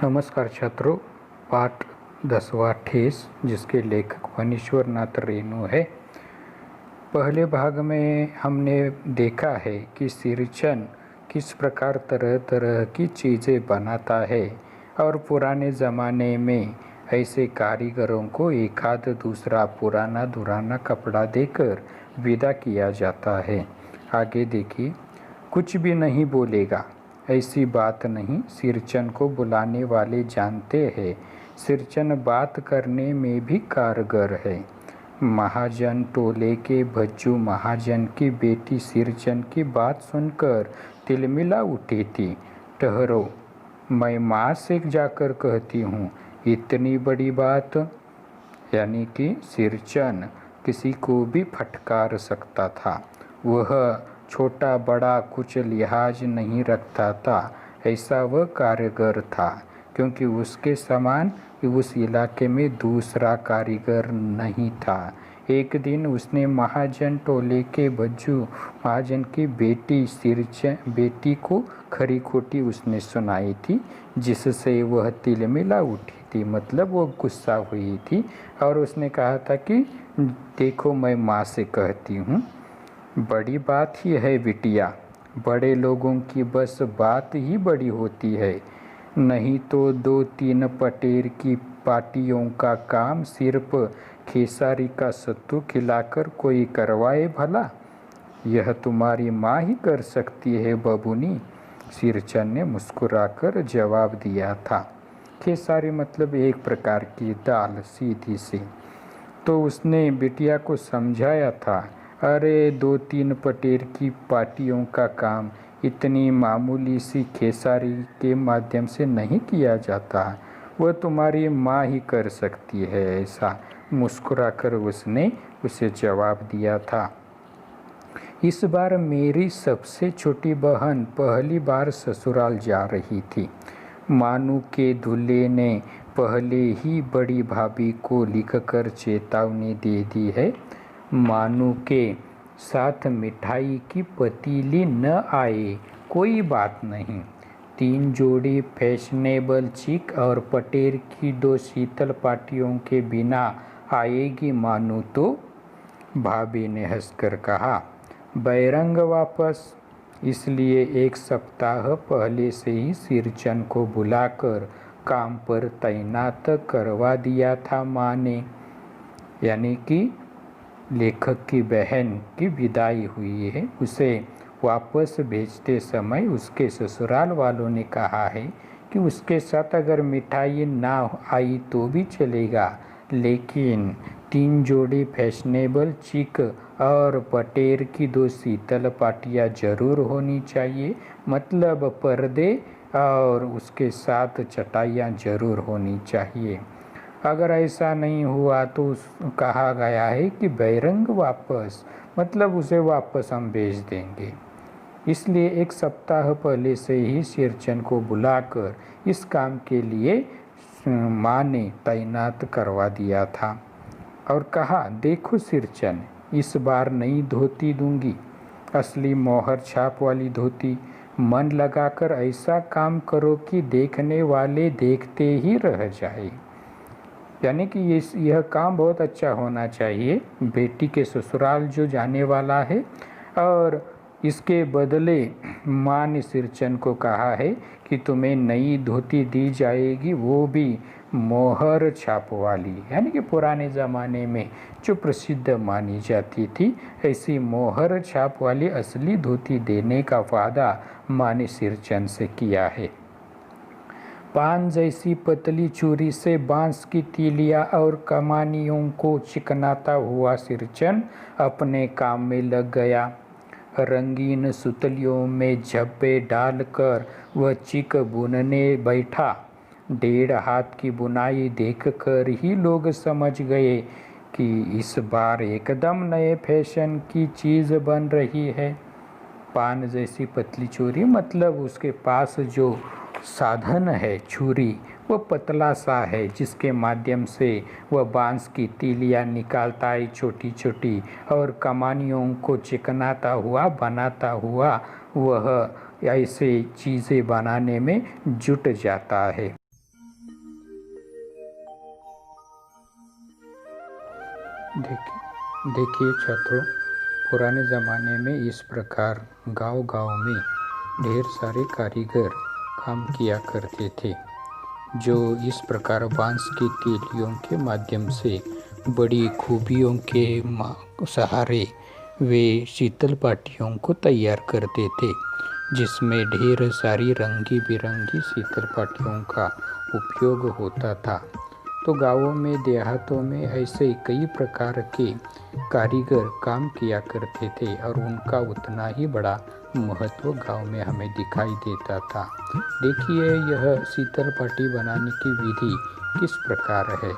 नमस्कार छात्रों, पाठ 10वां ठेस, जिसके लेखक मनीश्वर नाथ रेणु है। पहले भाग में हमने देखा है कि सिरचन किस प्रकार तरह तरह की चीज़ें बनाता है और पुराने ज़माने में ऐसे कारीगरों को एक आध दूसरा पुराना दुराना कपड़ा देकर विदा किया जाता है। आगे देखिए, कुछ भी नहीं बोलेगा, ऐसी बात नहीं। सिरचन को बुलाने वाले जानते हैं, सिरचन बात करने में भी कारगर है। महाजन टोले के भज्जू महाजन की बेटी सिरचन की बात सुनकर तिलमिला उठी थी। ठहरो, मैं माँ से जाकर कहती हूँ। इतनी बड़ी बात? यानी कि सिरचन किसी को भी फटकार सकता था। वह छोटा बड़ा कुछ लिहाज नहीं रखता था, ऐसा वह कारीगर था, क्योंकि उसके समान उस इलाके में दूसरा कारीगर नहीं था। एक दिन उसने महाजन टोले के भज्जू महाजन की बेटी को खरी खोटी उसने सुनाई थी, जिससे वह तिलमिला उठी थी, मतलब वो गुस्सा हुई थी और उसने कहा था कि देखो, मैं माँ से कहती हूँ। बड़ी बात ही है बिटिया, बड़े लोगों की बस बात ही बड़ी होती है, नहीं तो 2-3 पटेर की पाटियों का काम सिर्फ खेसारी का सत्तू खिलाकर कोई करवाए भला? यह तुम्हारी माँ ही कर सकती है बबूनी, सिरचन ने मुस्कुराकर जवाब दिया था। खेसारी मतलब एक प्रकार की दाल, सीधी सी। तो उसने बिटिया को समझाया था, अरे 2-3 पटेर की पाटियों का काम इतनी मामूली सी खेसारी के माध्यम से नहीं किया जाता, वह तुम्हारी माँ ही कर सकती है, ऐसा मुस्कुराकर उसने उसे जवाब दिया था। इस बार मेरी सबसे छोटी बहन पहली बार ससुराल जा रही थी। मानू के दूल्हे ने पहले ही बड़ी भाभी को लिखकर चेतावनी दे दी है। मानू के साथ मिठाई की पतीली न आए कोई बात नहीं, 3 जोड़ी फैशनेबल चिक और पटेर की 2 शीतल पाटियों के बिना आएगी मानू तो? भाभी ने हंसकर कहा। बैरंग वापस? इसलिए 1 सप्ताह पहले से ही सिरचन को बुलाकर काम पर तैनात करवा दिया था माँ ने। यानी कि लेखक की बहन की विदाई हुई है, उसे वापस भेजते समय उसके ससुराल वालों ने कहा है कि उसके साथ अगर मिठाई ना आई तो भी चलेगा, लेकिन 3 जोड़ी फैशनेबल चिक और पटेर की 2 शीतल पाटियाँ जरूर होनी चाहिए, मतलब पर्दे और उसके साथ चटाइयाँ जरूर होनी चाहिए। अगर ऐसा नहीं हुआ तो कहा गया है कि बैरंग वापस, मतलब उसे वापस हम भेज देंगे। इसलिए 1 सप्ताह पहले से ही सिरचन को बुलाकर इस काम के लिए माँ ने तैनात करवा दिया था और कहा, देखो सिरचन, इस बार नई धोती दूंगी, असली मोहर छाप वाली धोती। मन लगाकर ऐसा काम करो कि देखने वाले देखते ही रह जाए। यानी कि यह काम बहुत अच्छा होना चाहिए, बेटी के ससुराल जो जाने वाला है, और इसके बदले माँ ने सिरचन को कहा है कि तुम्हें नई धोती दी जाएगी, वो भी मोहर छाप वाली, यानी कि पुराने ज़माने में जो प्रसिद्ध मानी जाती थी, ऐसी मोहर छाप वाली असली धोती देने का वादा माँ ने सिरचन से किया है। पान जैसी पतली छुरी से बांस की तीलियां और कमानियों को चिकनाता हुआ सिरचन अपने काम में लग गया। रंगीन सुतलियों में झब्बे डालकर वह चिक बुनने बैठा। 1.5 हाथ की बुनाई देखकर ही लोग समझ गए कि इस बार एकदम नए फैशन की चीज़ बन रही है। पान जैसी पतली छुरी मतलब उसके पास जो साधन है छुरी, वो पतला सा है, जिसके माध्यम से वह बांस की तीलियां निकालता है छोटी छोटी, और कमानियों को चिकनाता हुआ बनाता हुआ वह ऐसे चीज़ें बनाने में जुट जाता है। देखिए छात्रों, पुराने ज़माने में इस प्रकार गांव-गांव में ढेर सारे कारीगर काम किया करते थे, जो इस प्रकार बांस की तीलियों के माध्यम से बड़ी खूबियों के सहारे वे शीतल पाटियों को तैयार करते थे, जिसमें ढेर सारी रंगी बिरंगी शीतल पाटियों का उपयोग होता था। तो गाँवों में, देहातों में ऐसे कई प्रकार के कारीगर काम किया करते थे और उनका उतना ही बड़ा महत्व गांव में हमें दिखाई देता था। देखिए यह शीतल पाटी बनाने की विधि किस प्रकार है।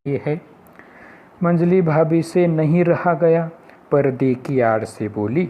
ये है, मंजली भाभी से नहीं रहा गया, पर्दे की आड़ से बोली,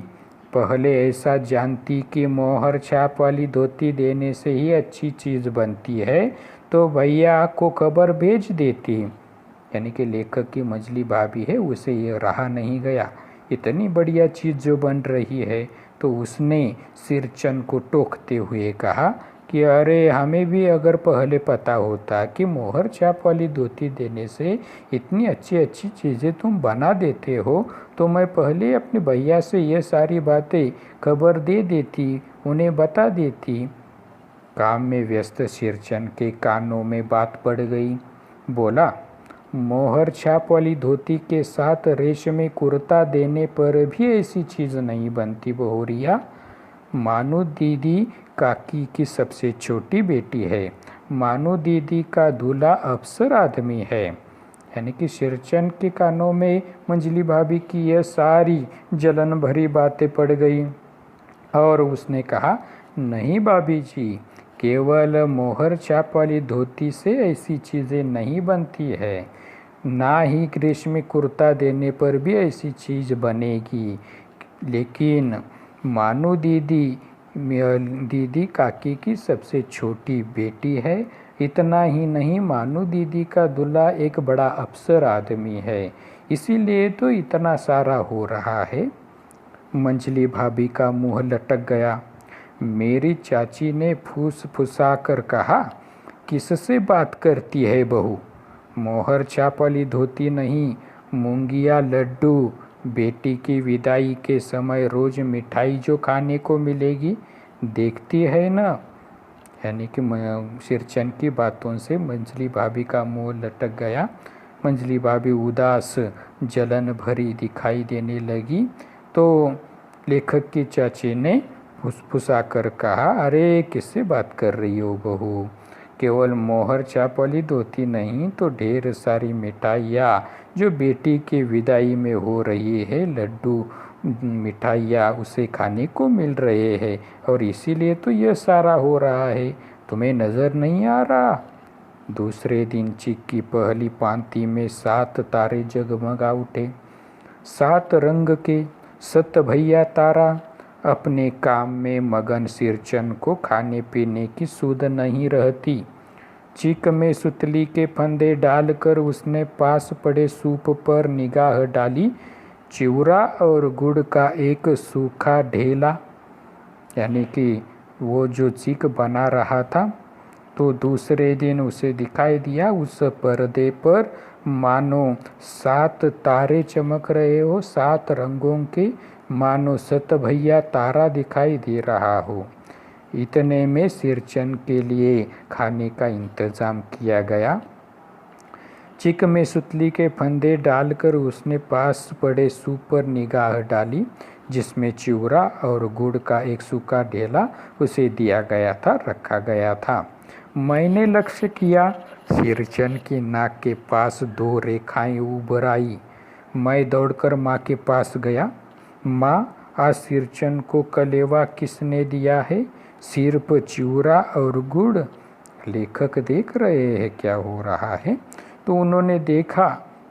पहले ऐसा जानती कि मोहर छाप वाली धोती देने से ही अच्छी चीज़ बनती है तो भैया को खबर भेज देती। यानी कि लेखक की मंजली भाभी है, उसे ये रहा नहीं गया, इतनी बढ़िया चीज़ जो बन रही है, तो उसने सिरचन को टोकते हुए कहा कि अरे हमें भी अगर पहले पता होता कि मोहर छाप वाली धोती देने से इतनी अच्छी अच्छी चीज़ें तुम बना देते हो तो मैं पहले अपने भैया से ये सारी बातें खबर दे देती, उन्हें बता देती। काम में व्यस्त सिरचन के कानों में बात पड़ गई। बोला, मोहर छाप वाली धोती के साथ रेशमी कुर्ता देने पर भी ऐसी चीज़ नहीं बनती बहुरिया। मानू दीदी काकी की सबसे छोटी बेटी है, मानू दीदी का दूल्हा अफसर आदमी है। यानी कि सिरचन के कानों में मंजली भाभी की यह सारी जलन भरी बातें पड़ गई और उसने कहा, नहीं भाभी जी, केवल मोहर छाप वाली धोती से ऐसी चीज़ें नहीं बनती है, ना ही रेशमी कुर्ता देने पर भी ऐसी चीज़ बनेगी। लेकिन मानू दीदी काकी की सबसे छोटी बेटी है, इतना ही नहीं, मानू दीदी का दूल्हा एक बड़ा अफसर आदमी है, इसीलिए तो इतना सारा हो रहा है। मंजली भाभी का मुंह लटक गया। मेरी चाची ने फुसफुसा कर कहा, किससे बात करती है बहू, मोहर छाप वाली धोती नहीं, मूंगिया लड्डू, बेटी की विदाई के समय रोज मिठाई जो खाने को मिलेगी, देखती है ना। यानी कि सिरचन की बातों से मंजली भाभी का मुंह लटक गया। मंजली भाभी उदास जलन भरी दिखाई देने लगी तो लेखक की चाची ने फुसफुसा कर कहा, अरे किससे बात कर रही हो बहू, केवल मोहर छाप वाली धोती नहीं तो ढेर सारी मिठाइयाँ जो बेटी की विदाई में हो रही है, लड्डू मिठाइयाँ उसे खाने को मिल रहे हैं और इसीलिए तो यह सारा हो रहा है, तुम्हें नज़र नहीं आ रहा। दूसरे दिन चिक्की पहली पांति में 7 तारे जगमगा उठे। 7 रंग के 7 भैया तारा अपने काम में मगन सिरचन को खाने पीने की सुध नहीं रहती। चिक में सुतली के फंदे डालकर उसने पास पड़े सूप पर निगाह डाली। चिवड़ा और गुड़ का एक सूखा ढेला यानी कि वो जो चिक बना रहा था, तो दूसरे दिन उसे दिखाई दिया उस पर्दे पर मानो 7 तारे चमक रहे हो, 7 रंगों के, मानो सतभैया तारा दिखाई दे रहा हो। इतने में सिरचन के लिए खाने का इंतजाम किया गया। चिक में सुतली के फंदे डालकर उसने पास पड़े सूप पर निगाह डाली, जिसमें चिवड़ा और गुड़ का एक सूखा ढेला उसे दिया गया था, रखा गया था। मैंने लक्ष्य किया, सिरचन की नाक के पास 2 रेखाएं उभर आई। मैं दौड़कर माँ के पास गया। माँ, आज सिरचन को कलेवा किसने दिया है? सिर्फ चिवड़ा और गुड़। लेखक देख रहे हैं क्या हो रहा है। तो उन्होंने देखा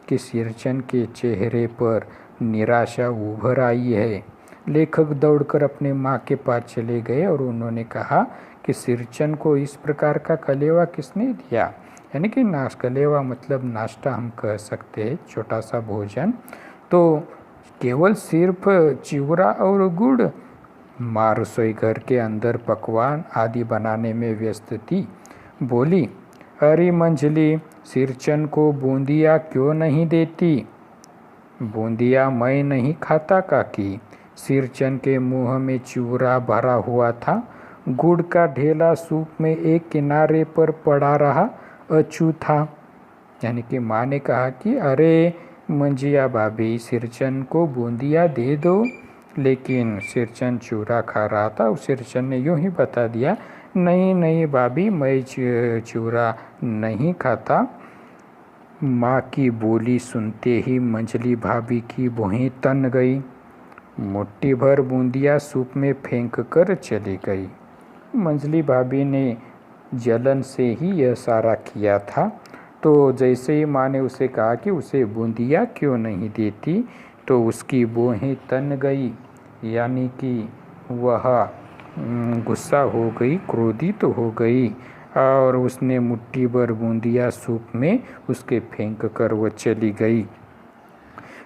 कि सिरचन के चेहरे पर निराशा उभर आई है। लेखक दौड़कर अपने माँ के पास चले गए और उन्होंने कहा कि सिरचन को इस प्रकार का कलेवा किसने दिया? यानी कि कलेवा मतलब नाश्ता हम कह सकते हैं, छोटा सा भोजन। तो केवल सिर्फ चिवड़ा और गुड़? माँ रसोई घर के अंदर पकवान आदि बनाने में व्यस्त थी। बोली, अरे मंझली, सिरचन को बूंदिया क्यों नहीं देती? बूंदिया मैं नहीं खाता काकी। सिरचन के मुंह में चिवड़ा भरा हुआ था, गुड़ का ढेला सूप में एक किनारे पर पड़ा रहा, अछू था। यानी कि माँ ने कहा कि अरे मंजिया भाभी, सिरचन को बूंदिया दे दो। लेकिन सिरचन चिवड़ा खा रहा था। उस सिरचन ने यूं ही बता दिया, नहीं नहीं भाभी, मैं चिवड़ा नहीं खाता। माँ की बोली सुनते ही मंझली भाभी की भौहें तन गई। मुट्ठी भर बूंदिया सूप में फेंक कर चली गई। मंझली भाभी ने जलन से ही यह सारा किया था। तो जैसे ही माँ ने उसे कहा कि उसे बूंदिया क्यों नहीं देती, तो उसकी भौहें तन गई, यानी कि वह गुस्सा हो गई, क्रोधित हो गई और उसने मुट्ठी भर बूंदिया सूप में उसके फेंक कर वह चली गई।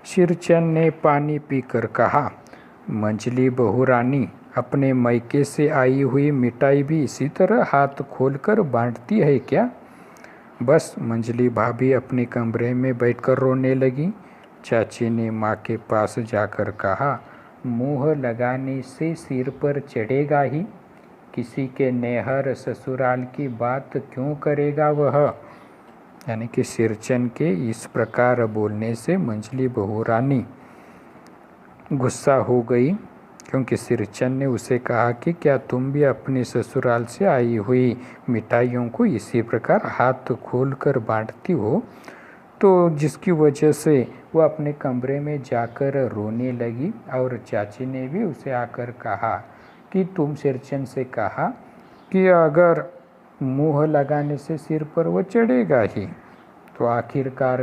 सिरचन ने पानी पीकर कहा, मंझली बहुरानी, अपने मैके से आई हुई मिठाई भी इसी तरह हाथ खोलकर बांटती है क्या? बस मंझली भाभी अपने कमरे में बैठकर रोने लगी। चाची ने माँ के पास जाकर कहा, मुँह लगाने से सिर पर चढ़ेगा ही, किसी के नेहर ससुराल की बात क्यों करेगा वह? यानी कि सिरचन के इस प्रकार बोलने से मंझली बहुरानी गुस्सा हो गई, क्योंकि सिरचन ने उसे कहा कि क्या तुम भी अपने ससुराल से आई हुई मिठाइयों को इसी प्रकार हाथ खोलकर बांटती हो? तो जिसकी वजह से वह अपने कमरे में जाकर रोने लगी। और चाची ने भी उसे आकर कहा कि तुम सिरचन से कहा कि अगर मुँह लगाने से सिर पर वह चढ़ेगा ही, तो आखिरकार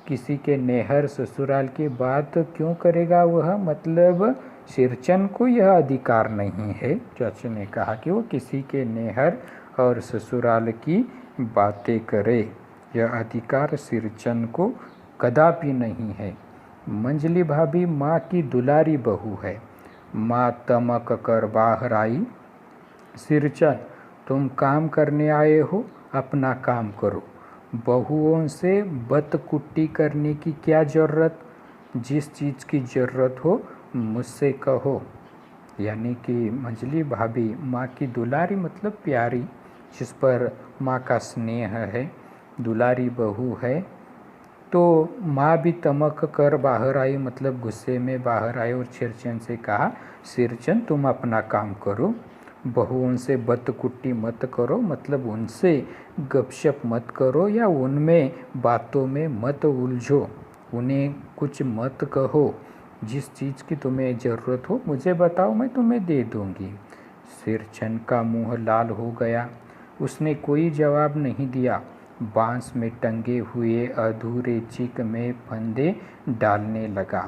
किसी के नेहर ससुराल की बात क्यों करेगा वह? मतलब सिरचन को यह अधिकार नहीं है। चाची ने कहा कि वो किसी के नेहर और ससुराल की बातें करे, यह अधिकार सिरचन को कदापि नहीं है। मंझली भाभी माँ की दुलारी बहू है। माँ तमक कर बाहर आई, सिरचन, तुम काम करने आए हो, अपना काम करो। बहुओं से बतकुट्टी करने की क्या ज़रूरत? जिस चीज़ की ज़रूरत हो मुझसे कहो। यानी कि मंझली भाभी माँ की दुलारी मतलब प्यारी, जिस पर माँ का स्नेह है, दुलारी बहू है। तो माँ भी तमक कर बाहर आई, मतलब गुस्से में बाहर आई और सिरचन से कहा, सिरचन तुम अपना काम करो, बहुओं से बतकुट्टी मत करो, मतलब उनसे गपशप मत करो या उनमें बातों में मत उलझो, उन्हें कुछ मत कहो। जिस चीज़ की तुम्हें ज़रूरत हो मुझे बताओ, मैं तुम्हें दे दूँगी। सिरचन का मुँह लाल हो गया, उसने कोई जवाब नहीं दिया। बांस में टंगे हुए अधूरे चिक में फंदे डालने लगा।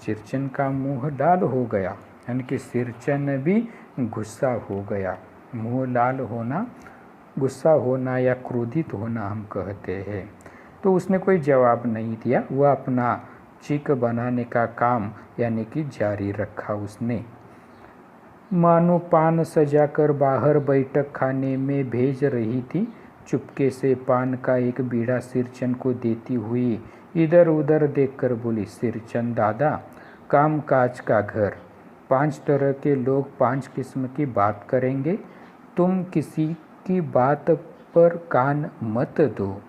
सिरचन का मुँह लाल हो गया, यानी कि सिरचन भी गुस्सा हो गया। मुँह लाल होना, गुस्सा होना या क्रोधित होना हम कहते हैं। तो उसने कोई जवाब नहीं दिया, वह अपना चिक बनाने का काम यानी कि जारी रखा उसने। मानो पान सजाकर बाहर बैठक खाने में भेज रही थी। चुपके से पान का एक बीड़ा सिरचन को देती हुई इधर उधर देखकर बोली, सिरचन दादा, काम काज का घर, 5 तरह के लोग 5 किस्म की बात करेंगे, तुम किसी की बात पर कान मत दो।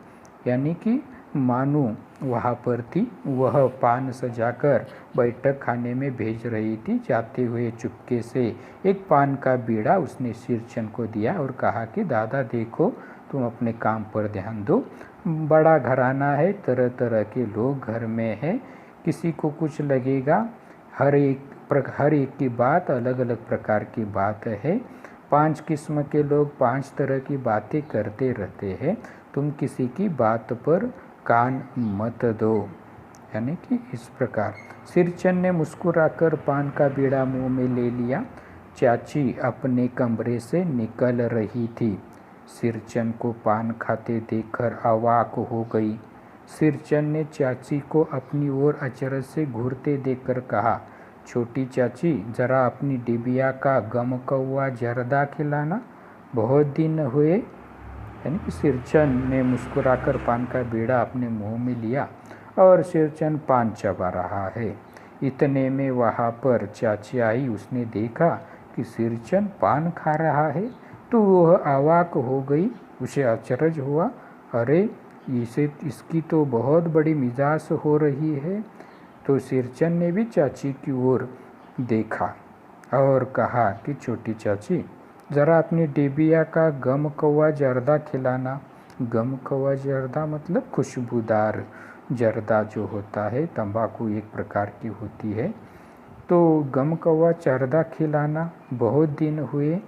यानी कि मानो वहाँ पर थी, वह पान सजाकर बैठक खाने में भेज रही थी। जाते हुए चुपके से एक पान का बीड़ा उसने सिरचन को दिया और कहा कि दादा देखो, तुम अपने काम पर ध्यान दो, बड़ा घराना है, तरह तरह के लोग घर में है, किसी को कुछ लगेगा, हर एक की बात अलग अलग प्रकार की बात है, 5 किस्म के लोग 5 तरह की बातें करते रहते हैं, तुम किसी की बात पर कान मत दो। यानी कि इस प्रकार सिरचन ने मुस्कुराकर पान का बीड़ा मुंह में ले लिया। चाची अपने कमरे से निकल रही थी। सिरचन को पान खाते देखकर अवाक हो गई। सिरचन ने चाची को अपनी ओर अचरज से घूरते देखकर कहा, छोटी चाची, जरा अपनी डिबिया का गमकौआ जर्दा खिलाना, बहुत दिन हुए। यानी कि सिरचन ने मुस्कुराकर पान का बीड़ा अपने मुंह में लिया और सिरचन पान चबा रहा है। इतने में वहाँ पर चाची आई। उसने देखा कि सिरचन पान खा रहा है तो वह अवाक हो गई। उसे अचरज हुआ, अरे इसकी तो बहुत बड़ी मिजाज हो रही है। तो सिरचन ने भी चाची की ओर देखा और कहा कि छोटी चाची, ज़रा अपनी डिबिया का गम कौवा जर्दा खिलाना। गम कौवा जर्दा मतलब खुशबूदार जर्दा जो होता है, तंबाकू एक प्रकार की होती है, तो गम कौवा जर्दा खिलाना, बहुत दिन हुए।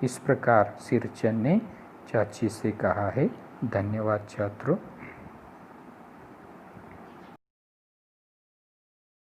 इस प्रकार सिरचन ने चाची से कहा है। धन्यवाद छात्रों।